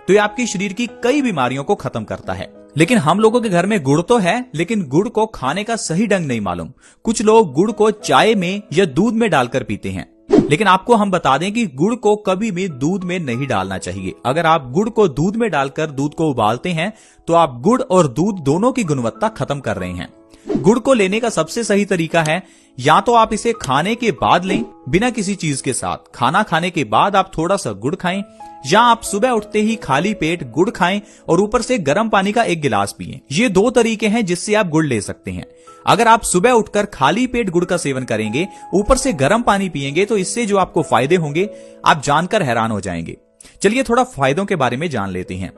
तो ये आपके शरीर की कई बीमारियों को खत्म करता है। लेकिन हम लोगों के घर में गुड़ तो है, लेकिन गुड़ को खाने का सही ढंग नहीं मालूम। कुछ लोग गुड़ को चाय में या दूध में डालकर पीते हैं, लेकिन आपको हम बता दें कि गुड़ को कभी भी दूध में नहीं डालना चाहिए। अगर आप गुड़ को दूध में डालकर दूध को उबालते हैं तो आप गुड़ और दूध दोनों की गुणवत्ता खत्म कर रहे हैं। गुड़ को लेने का सबसे सही तरीका है, या तो आप इसे खाने के बाद लें बिना किसी चीज के साथ, खाना खाने के बाद आप थोड़ा सा गुड़ खाएं, या आप सुबह उठते ही खाली पेट गुड़ खाएं और ऊपर से गर्म पानी का एक गिलास पिएं। ये दो तरीके हैं जिससे आप गुड़ ले सकते हैं। अगर आप सुबह उठकर खाली पेट गुड़ का सेवन करेंगे, ऊपर से गर्म पानी पिएंगे, तो इससे जो आपको फायदे होंगे आप जानकर हैरान हो जाएंगे। चलिए थोड़ा फायदों के बारे में जान लेते हैं।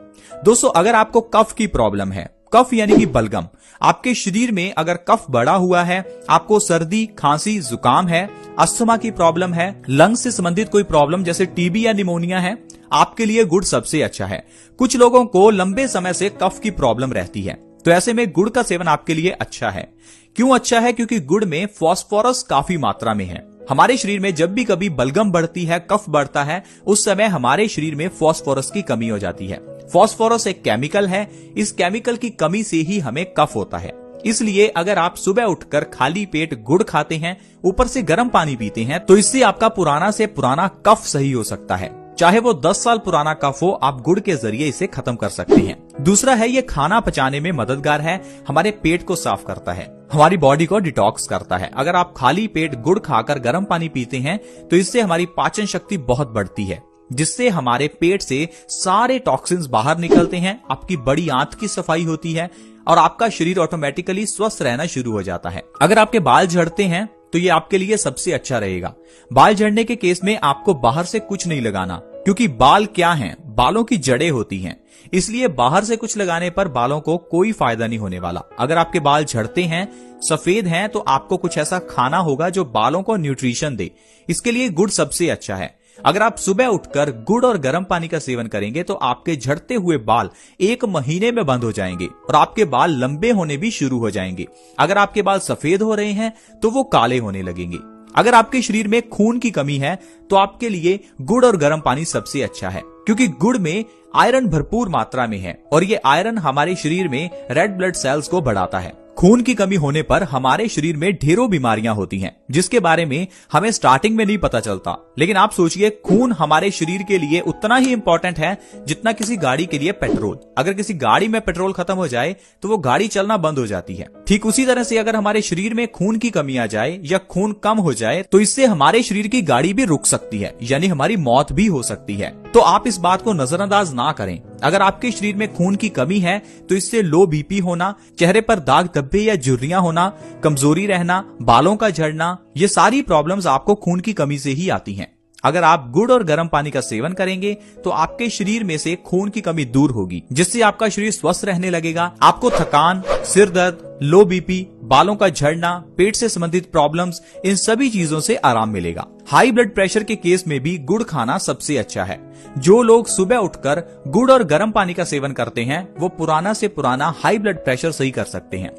दोस्तों, अगर आपको कफ की प्रॉब्लम है, कफ यानी कि बलगम, आपके शरीर में अगर कफ बढ़ा हुआ है, आपको सर्दी खांसी जुकाम है, अस्थमा की प्रॉब्लम है, लंग्स से संबंधित कोई प्रॉब्लम जैसे टीबी या निमोनिया है, आपके लिए गुड़ सबसे अच्छा है। कुछ लोगों को लंबे समय से कफ की प्रॉब्लम रहती है, तो ऐसे में गुड़ का सेवन आपके लिए अच्छा है। क्यों अच्छा है? क्योंकि गुड़ में फास्फोरस काफी मात्रा में है। हमारे शरीर में जब भी कभी बलगम बढ़ती है, कफ बढ़ता है, उस समय हमारे शरीर में फास्फोरस की कमी हो जाती है। फास्फोरस एक केमिकल है, इस केमिकल की कमी से ही हमें कफ होता है। इसलिए अगर आप सुबह उठकर खाली पेट गुड़ खाते हैं, ऊपर से गर्म पानी पीते हैं, तो इससे आपका पुराना से पुराना कफ सही हो सकता है। चाहे वो 10 साल पुराना कफ हो, आप गुड़ के जरिए इसे खत्म कर सकते हैं। दूसरा है, ये खाना पचाने में मददगार है, हमारे पेट को साफ करता है, हमारी बॉडी को डिटॉक्स करता है। अगर आप खाली पेट गुड़ खाकर गर्म पानी पीते हैं तो इससे हमारी पाचन शक्ति बहुत बढ़ती है, जिससे हमारे पेट से सारे टॉक्सिन्स बाहर निकलते हैं, आपकी बड़ी आंत की सफाई होती है और आपका शरीर ऑटोमेटिकली स्वस्थ रहना शुरू हो जाता है। अगर आपके बाल झड़ते हैं तो ये आपके लिए सबसे अच्छा रहेगा। बाल झड़ने के केस में आपको बाहर से कुछ नहीं लगाना, क्योंकि बाल क्या हैं? बालों की जड़ें होती हैं, इसलिए बाहर से कुछ लगाने पर बालों को कोई फायदा नहीं होने वाला। अगर आपके बाल झड़ते हैं, सफेद हैं, तो आपको कुछ ऐसा खाना होगा जो बालों को न्यूट्रिशन दे। इसके लिए गुड़ सबसे अच्छा है। अगर आप सुबह उठकर गुड़ और गर्म पानी का सेवन करेंगे तो आपके झड़ते हुए बाल 1 महीने में बंद हो जाएंगे और आपके बाल लंबे होने भी शुरू हो जाएंगे। अगर आपके बाल सफेद हो रहे हैं तो वो काले होने लगेंगे। अगर आपके शरीर में खून की कमी है तो आपके लिए गुड़ और गर्म पानी सबसे अच्छा है, क्योंकि गुड़ में आयरन भरपूर मात्रा में है और ये आयरन हमारे शरीर में रेड ब्लड सेल्स को बढ़ाता है। खून की कमी होने पर हमारे शरीर में ढेरों बीमारियां होती हैं, जिसके बारे में हमें स्टार्टिंग में नहीं पता चलता। लेकिन आप सोचिए, खून हमारे शरीर के लिए उतना ही इंपॉर्टेंट है जितना किसी गाड़ी के लिए पेट्रोल। अगर किसी गाड़ी में पेट्रोल खत्म हो जाए तो वो गाड़ी चलना बंद हो जाती है। ठीक उसी तरह से अगर हमारे शरीर में खून की कमी आ जाए या खून कम हो जाए तो इससे हमारे शरीर की गाड़ी भी रुक सकती है, यानी हमारी मौत भी हो सकती है। तो आप इस बात को नजरअंदाज ना करें। अगर आपके शरीर में खून की कमी है तो इससे लो बीपी होना, चेहरे पर दाग धब्बे या झुर्रियां होना, कमजोरी रहना, बालों का झड़ना, ये सारी प्रॉब्लम्स आपको खून की कमी से ही आती हैं। अगर आप गुड़ और गर्म पानी का सेवन करेंगे तो आपके शरीर में से खून की कमी दूर होगी, जिससे आपका शरीर स्वस्थ रहने लगेगा। आपको थकान, सिर दर्द, लो बीपी, बालों का झड़ना, पेट से संबंधित प्रॉब्लम्स, इन सभी चीजों से आराम मिलेगा। हाई ब्लड प्रेशर के केस में भी गुड़ खाना सबसे अच्छा है। जो लोग सुबह उठकर गुड़ और गर्म पानी का सेवन करते हैं वो पुराना से पुराना हाई ब्लड प्रेशर सही कर सकते हैं।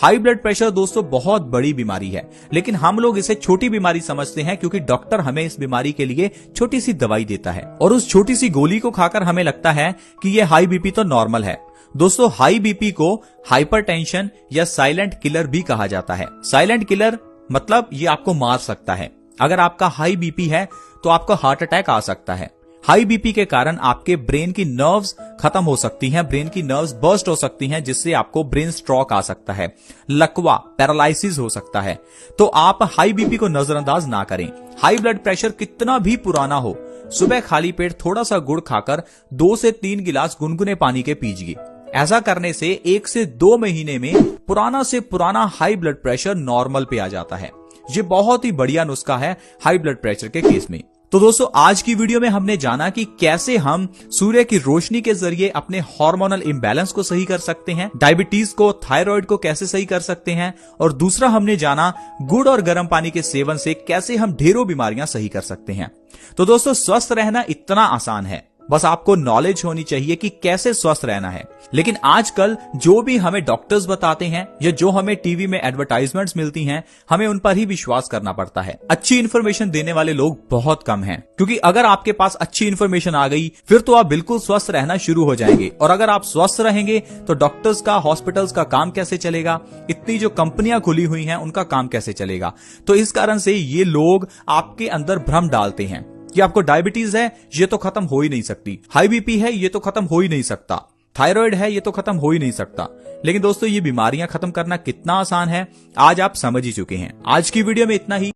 हाई ब्लड प्रेशर दोस्तों बहुत बड़ी बीमारी है, लेकिन हम लोग इसे छोटी बीमारी समझते हैं, क्योंकि डॉक्टर हमें इस बीमारी के लिए छोटी सी दवाई देता है और उस छोटी सी गोली को खाकर हमें लगता है कि ये हाई बीपी तो नॉर्मल है। दोस्तों, हाई बीपी को हाइपरटेंशन या साइलेंट किलर भी कहा जाता है। साइलेंट किलर मतलब ये आपको मार सकता है। अगर आपका हाई बीपी है तो आपको हार्ट अटैक आ सकता है। हाई बीपी के कारण आपके ब्रेन की नर्व्स खत्म हो सकती हैं, ब्रेन की नर्व्स बर्स्ट हो सकती हैं, जिससे आपको ब्रेन स्ट्रोक आ सकता है, लकवा, पैरालिसिस हो सकता है। तो आप हाई बीपी को नजरअंदाज ना करें। हाई ब्लड प्रेशर कितना भी पुराना हो, सुबह खाली पेट थोड़ा सा गुड़ खाकर 2 से 3 गिलास गुनगुने पानी के पीजिए। ऐसा करने से 1 से 2 महीने में पुराना से पुराना हाई ब्लड प्रेशर नॉर्मल पे आ जाता है। ये बहुत ही बढ़िया नुस्खा है हाई ब्लड प्रेशर के केस में। तो दोस्तों, आज की वीडियो में हमने जाना कि कैसे हम सूर्य की रोशनी के जरिए अपने हार्मोनल इम्बैलेंस को सही कर सकते हैं, डायबिटीज को, थायराइड को कैसे सही कर सकते हैं, और दूसरा हमने जाना गुड़ और गर्म पानी के सेवन से कैसे हम ढेरों बीमारियां सही कर सकते हैं। तो दोस्तों, स्वस्थ रहना इतना आसान है, बस आपको नॉलेज होनी चाहिए कि कैसे स्वस्थ रहना है। लेकिन आजकल जो भी हमें डॉक्टर्स बताते हैं या जो हमें टीवी में एडवर्टाइजमेंट्स मिलती हैं, हमें उन पर ही विश्वास करना पड़ता है। अच्छी इन्फॉर्मेशन देने वाले लोग बहुत कम हैं, क्योंकि अगर आपके पास अच्छी इन्फॉर्मेशन आ गई फिर तो आप बिल्कुल स्वस्थ रहना शुरू हो जाएंगे। और अगर आप स्वस्थ रहेंगे तो डॉक्टर्स का, हॉस्पिटल्स का काम कैसे चलेगा, इतनी जो कंपनियां खुली हुई हैं उनका काम कैसे चलेगा। तो इस कारण से ये लोग आपके अंदर भ्रम डालते हैं कि आपको डायबिटीज है, ये तो खत्म हो ही नहीं सकती, हाई बीपी है, ये तो खत्म हो ही नहीं सकता, थायराइड है, ये तो खत्म हो ही नहीं सकता। लेकिन दोस्तों, ये बीमारियां खत्म करना कितना आसान है आज आप समझ ही चुके हैं। आज की वीडियो में इतना ही।